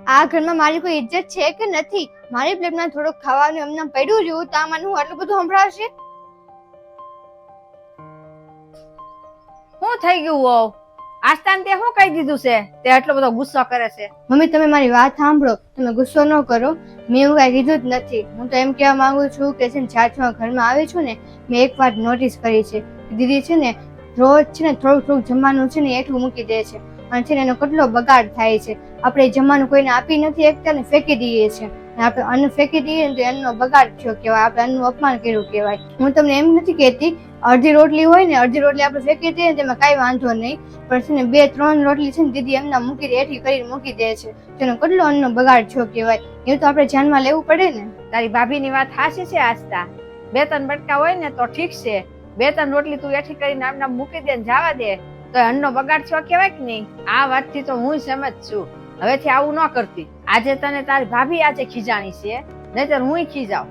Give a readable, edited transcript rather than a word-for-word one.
આ ઘરમાં મારી કોઈ ઇજ્જત છે કે નથી? મારી પ્લેટમાં થોડુંક ખાવાનું એમને પડ્યું રહ્યું તો મને આટલું બધું સંભળાવશે? શું થઈ ગયું હોવ? આસ્તાને તે શું કહી દીધું છે તે આટલો બધો ગુસ્સો કરે છે? મમ્મી તમે મારી વાત સાંભળો, તમે ગુસ્સો ન કરો. મેં એવું કઈ કીધું જ નથી. હું તો એમ કહેવા માંગુ છું કે છે ને છાછમાં ઘરમાં આવી છું ને, મેં એક વાત નોટિસ કરી છે. દીદી છે ને રોજ છે ને થોડુંક જમવાનું છે ને એટલું મૂકી દે છે અને છે ને એનો કેટલો બગાડ થાય છે. આપણે જમવાનું કોઈને આપી નથી એકતા ને ફેંકી દઈએ છીએ. આપણે અન્ન ફેંકી દઈએ ને તો એનો બગાડ થયો કહેવાય, આપણે અન્નનું અપમાન કર્યું કહેવાય. હું તમને એમ નથી કહેતી અડધી રોટલી હોય ને અડધી રોટલી આપણે ફેંકી દઈએ ને તેમાં કાંઈ વાંધો નહીં, પણ છે ને 2-3 રોટલી છે ને દીદી એમના મૂકી દે, એઠી કરીને મૂકી દે છે. તેનો કેટલો અન્નનો બગાડ થયો કહેવાય. એ તો આપણે ધ્યાનમાં લેવું પડે ને. તારી ભાભીની વાત સાચી છે આસ્તા. 2-3 બટકા હોય ને તો ઠીક છે, 2-3 રોટલી તું એઠી કરીને આમના મૂકી દે ને જવા દે તો અન્નનો બગાડ થયો કહેવાય કે નહીં? આ વાતથી તો હું સમજ છું. હવેથી આવું ન કરતી. આજે તને તારી ભાભી આજે ખીજાણી છે, નહીતર હું ખીજાવ.